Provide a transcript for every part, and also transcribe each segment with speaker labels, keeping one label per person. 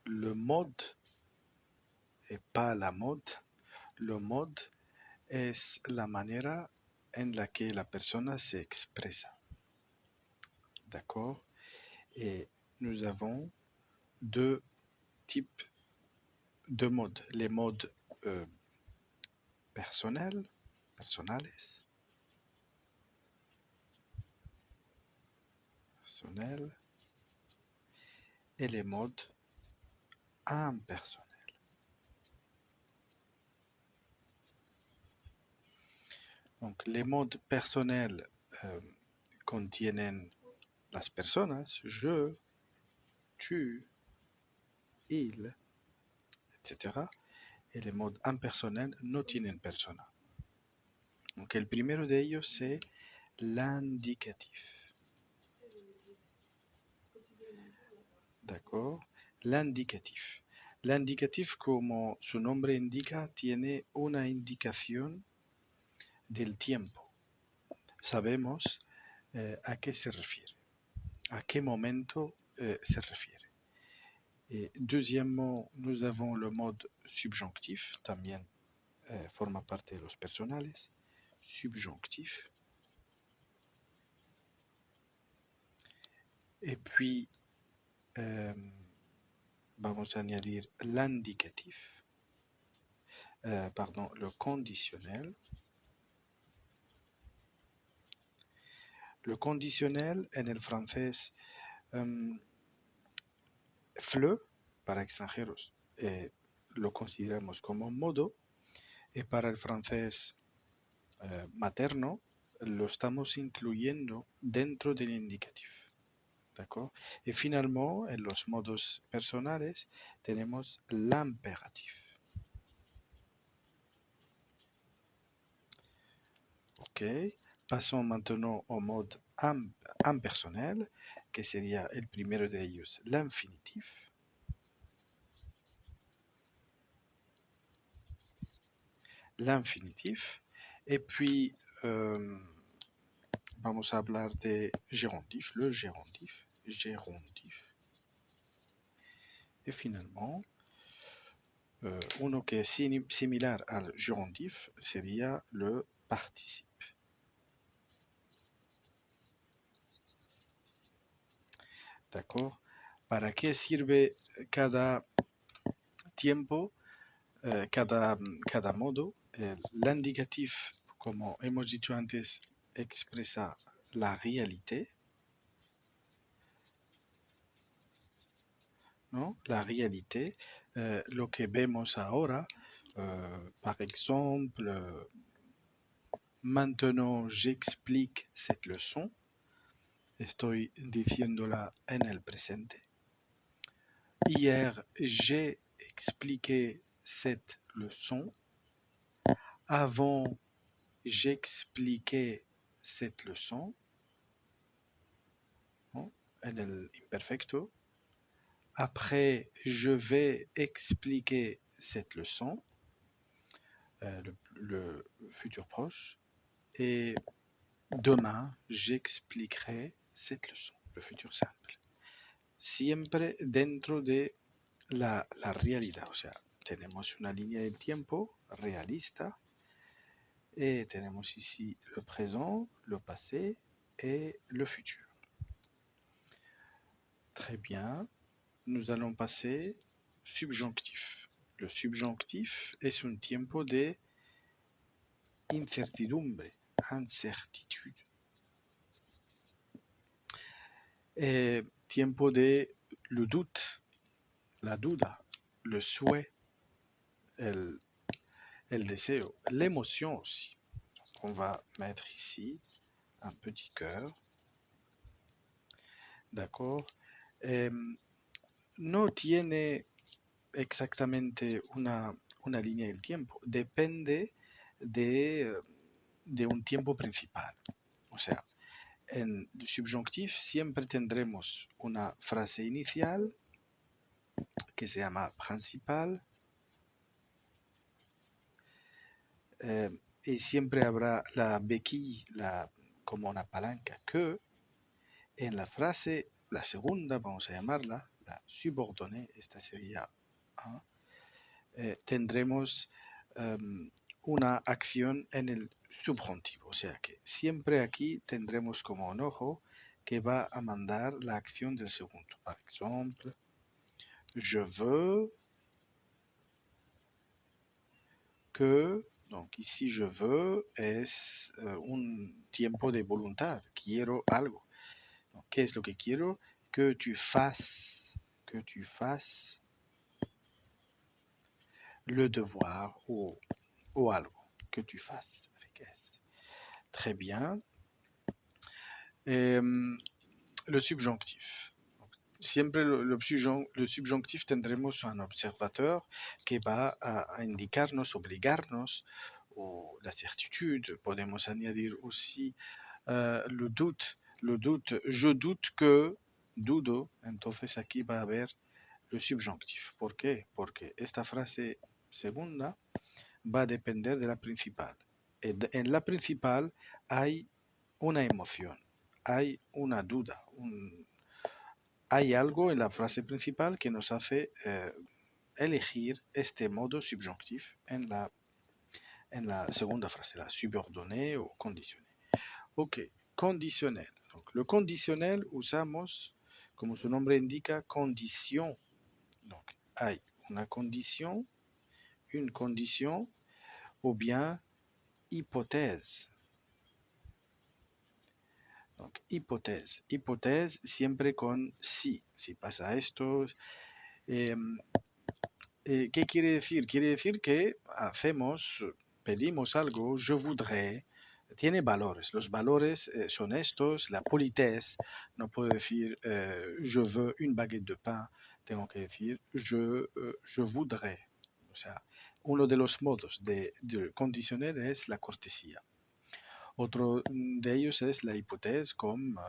Speaker 1: le mode et pas la mode. Le mode es la manera en la que la persona se expresa. D'accord? Et nous avons deux types de modes. Les modes personnels, personnels, et les modes impersonnels. Donc, les modes personnels contienen las personas, je, tu, il, etc. Y el modo impersonal no tienen persona. Donc, el primero de ellos c'est l'indicatif. D'accord? L'indicatif. L'indicatif, como su nombre indica, tiene una indicación del tiempo. Sabemos a qué se refiere, a qué momento se refiere. Et deuxièmement, nous avons le mode subjonctif, también forma parte de los personales, subjonctif. Et puis, vamos a añadir l'indicatif, pardon, le conditionnel. Le conditionnel en el francés, FLE, para extranjeros, lo consideramos como modo, y para el francés materno, lo estamos incluyendo dentro del indicatif. ¿D'accord? Et finalement, en los modos personales, tenemos l'impératif. Ok, passons maintenant au mode impersonnel, que sería el primero de ellos, l'infinitif. L'infinitif. Et puis, vamos a hablar de gérondif, le gérondif, gérondif. Et finalement, uno que es similar al gérondif sería le participe. ¿D'accord? ¿Para qué sirve cada tiempo, cada modo? L'indicatif, como hemos dicho antes, expresa la réalité, ¿no? La réalité, lo que vemos ahora, par exemple, maintenant j'explique cette leçon, estoy diciéndola en el presente. Hier, j'ai expliqué cette leçon. Avant, j'expliquais cette leçon. En el imperfecto. Après, je vais expliquer cette leçon. Le futur proche. Et demain, j'expliquerai cette leçon. Le futur simple. Siempre dentro de la realidad. O sea, tenemos una línea de tiempo realista. Et tenemos ici le présent, le passé et le futur. Très bien. Nous allons passer subjonctif. Le subjonctif es un tiempo de incertidumbre, incertitude. Et tiempo de le doute, la duda, le souhait, el deseo, l'émotion aussi. On va mettre ici un petit cœur. D'accord? No tiene exactamente una línea del tiempo. Depende de un tiempo principal. O sea, en el subjonctif siempre tendremos una frase inicial que se llama principal. Y siempre habrá la béquille, como una palanca, que en la frase, la segunda, vamos a llamarla, la subordonnée, esta sería A, tendremos una acción en el subjuntivo. O sea que siempre aquí tendremos como un ojo que va a mandar la acción del segundo. Por ejemplo, je veux que, donc ici je veux es un tiempo de voluntad, quiero algo. Donc, ¿qué es lo que quiero? Que tu fasses le devoir o algo, que tu fasses avec S. Très bien. Le subjonctif. Siempre le subjonctif tendremos un observateur que va a indicarnos, obligarnos, o la certitude. Podemos añadir aussi le doute, je doute que, dudo, entonces aquí va a haber le subjonctif. ¿Por qué? Porque esta frase segunda va a depender de la principal. En la principal hay una emoción, hay una duda, hay algo en la frase principal que nos hace elegir este modo subjonctif en la segunda frase, la subordonnée o conditionnée. Ok, conditionnel. Donc, le conditionnel usamos, como su nombre indica, condición. Donc, hay una condición o bien hypothèse. Donc, hypothèse siempre con si pasa esto. ¿Qué quiere decir? Quiere decir que pedimos algo, je voudrais, tiene valores. Los valores son estos, la politesse. No puedo decir je veux une baguette de pain, tengo que decir je voudrais. O sea, uno de los modos de condicionar es la cortesía. Otro de ellos es la hypothèse, como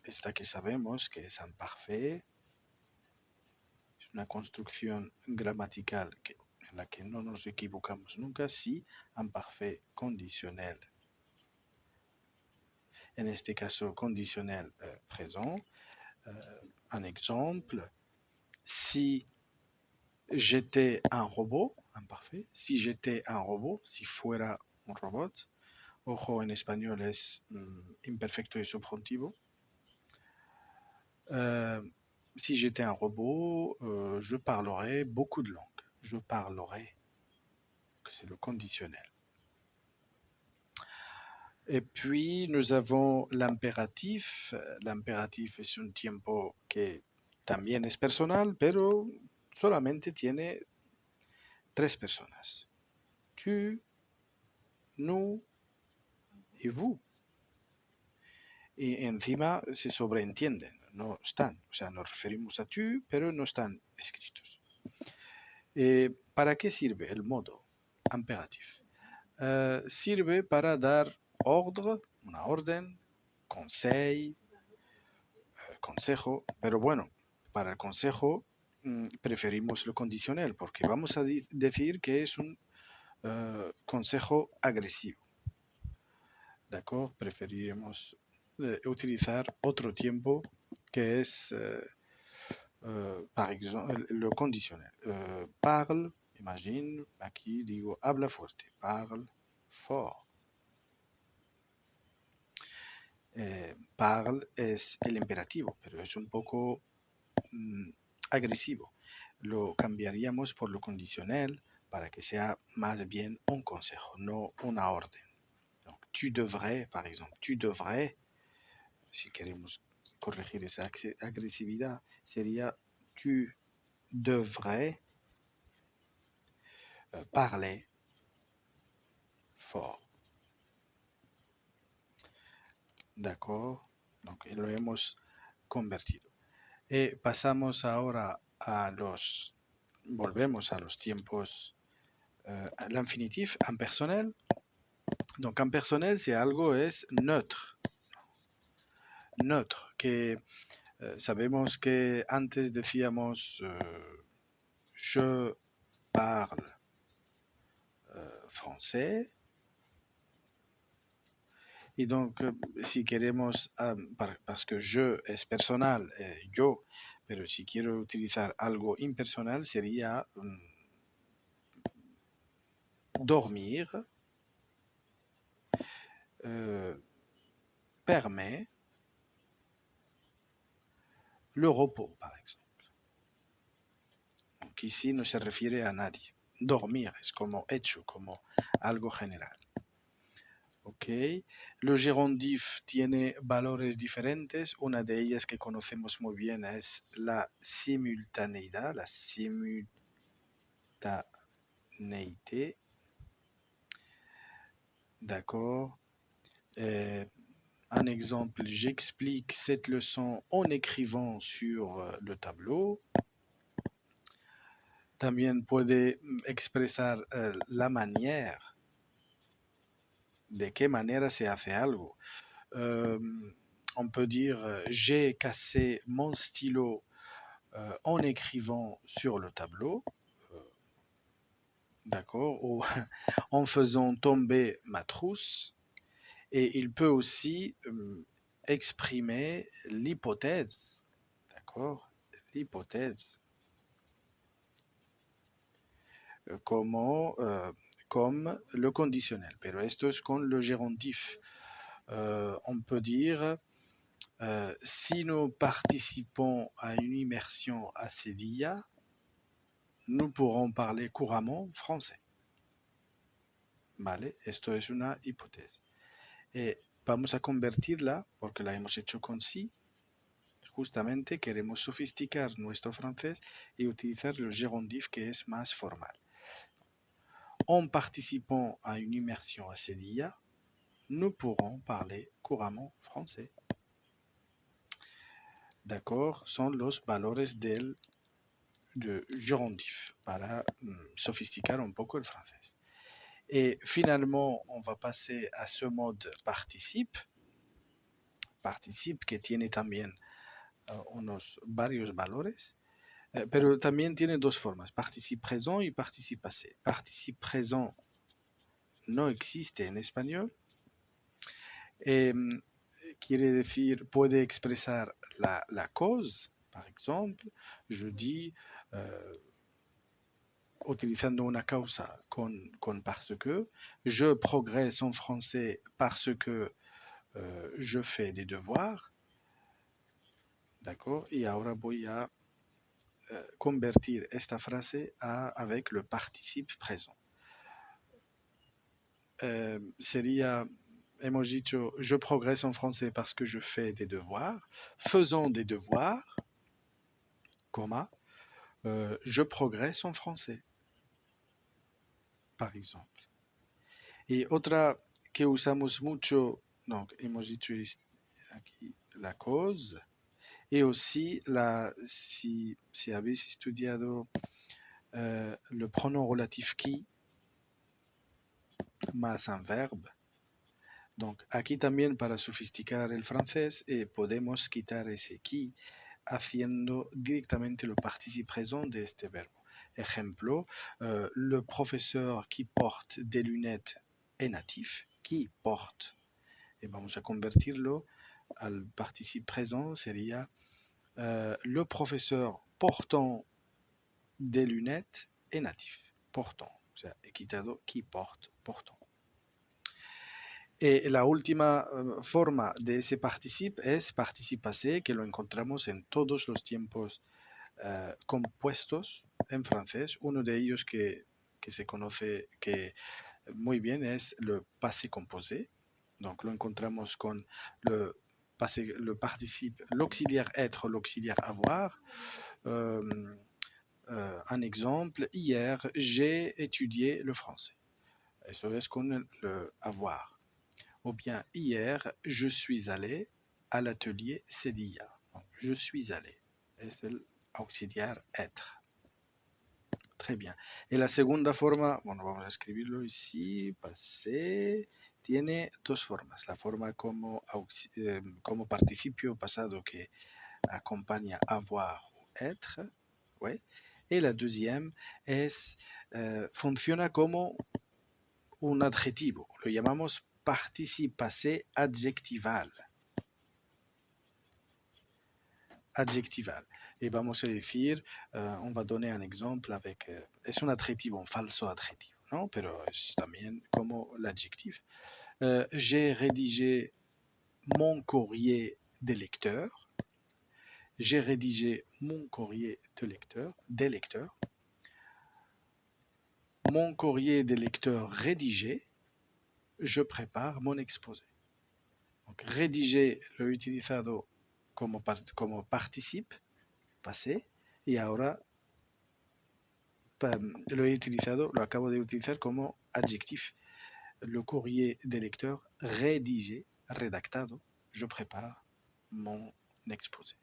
Speaker 1: esta que sabemos que es imparfait. Es una construcción gramatical en la que no nos equivocamos nunca, si imparfait conditionnel. En este caso, conditionnel présent. Un exemple, si j'étais un robot, imparfait, si j'étais un robot, si fuera un robot. Ojo, en español es imperfecto y subjuntivo. Si j'étais un robot, je parlerais beaucoup de langues. Je parlerais. C'est le conditionnel. Et puis, nous avons l'impératif. L'impératif es un tiempo que también es personal, pero solamente tiene 3 personas. Tu, nous y vous. Y encima se sobreentienden, no están. O sea, nos referimos a tu, pero no están escritos. ¿Para qué sirve el modo imperatif? Sirve para dar ordre, una orden, consejo, pero bueno, para el consejo preferimos lo condicional porque vamos a decir que es un consejo agresivo. ¿De acuerdo? Preferiremos utilizar otro tiempo que es, par exemple, lo condicional. Parle, imagine, aquí digo, habla fuerte, parle fort. Parle es el imperativo, pero es un poco agresivo. Lo cambiaríamos por lo condicional para que sea más bien un consejo, no una orden. Donc, tu devrais, par exemple, tu devrais, si queremos corregir esa agresividad, sería tu devrais parler fort. D'accord? Donc, lo hemos convertido. Pasamos ahora volvemos a los tiempos, l'infinitif impersonnel. Donc, impersonnel, si algo es neutre. Neutre, que sabemos que antes decíamos je parle français. Y donc, si queremos, parce que je es personal, yo, Pero si quiero utilizar algo impersonal sería dormir permet le repos, par exemple. Donc ici no se refiere a nadie. Dormir es como hecho, como algo general. Ok, los gerundiv tiene valores diferentes. Una de ellas que conocemos muy bien es la simultaneidad, la simultanéité. D'accord. Un exemple, j'explique cette leçon en écrivant sur le tableau. También puede expresar la manera, de qué manera se hace algo. On peut dire j'ai cassé mon stylo en écrivant sur le tableau, d'accord, ou en faisant tomber ma trousse. Et il peut aussi exprimer l'hypothèse, d'accord, l'hypothèse, comme le conditionnel. Pero esto es con le gerundiv. On peut dire si nous participons à une immersion à Sevilla, nous pourrons parler couramment français. Vale, esto es una hipótesis. Vamos a convertirla, porque la hemos hecho con sí. Justamente queremos sofisticar nuestro francés y utilizar le gerundiv que es más formal. En participant à une immersion à Sevilla, nous pourrons parler couramment français. D'accord, son los valores de gerundiv para sofisticar un poco el francés. Et finalement, on va passer à ce mode participe. Participe que tiene también varios valores, pero también tiene dos formas, participe présent y participe passé. Participe présent no existe en español. Quiere decir, puede expresar la cause, par exemple. Je dis, utilizando una causa con parce que. Je progresse en français parce que je fais des devoirs. D'accord? Y ahora voy a convertir esta frase avec le participe présent. Sería, hemos dicho, je progresse en français parce que je fais des devoirs. Faisons des devoirs, comma, je progresse en français, par exemple. Y otra que usamos mucho, donc hemos dicho aquí la cause, et aussi si habéis estudiado le pronom relatif qui más un verbe. Donc aquí también para sofisticar el francés podemos quitar ese qui haciendo directamente le participe présent de este verbo. Ejemplo, le professeur qui porte des lunettes est natif. Qui porte. Et vamos a convertirlo al participe présent, sería le professeur portant des lunettes est natif. Portant. O sea, he quitado qui porte, portant. Y la última forma de ese participe es participe passé, que lo encontramos en todos los tiempos compuestos en francés. Uno de ellos que se conoce que muy bien es le passé composé. Donc lo encontramos con le participe, l'auxiliaire être, l'auxiliaire avoir. Un exemple, hier j'ai étudié le français. Eso es con le avoir. Ou bien hier, je suis allé à l'atelier Sevilla. Je suis allé. Es el auxiliar être. Très bien. Y la segunda forma, bueno, vamos a escribirlo ici, pasé, tiene dos formas. La forma como participio pasado que acompaña avoir o être, ouais. Y la deuxième es, funciona como un adjetivo. Lo llamamos participe passé adjectival. Adjectival. Y vamos a decir, on va donner un exemple avec, es un adjetivo, un falso adjetivo, ¿no? Pero es también como l'adjectif. J'ai rédigé mon courrier de lecteur. J'ai rédigé mon courrier des lecteurs. Mon courrier des lecteurs rédigé, je prépare mon exposé. Donc, rédiger lo he utilizado como participe pasé y ahora lo acabo de utilizar como adjectif. Le courrier des lecteurs rédigé, redactado, je prépare mon exposé.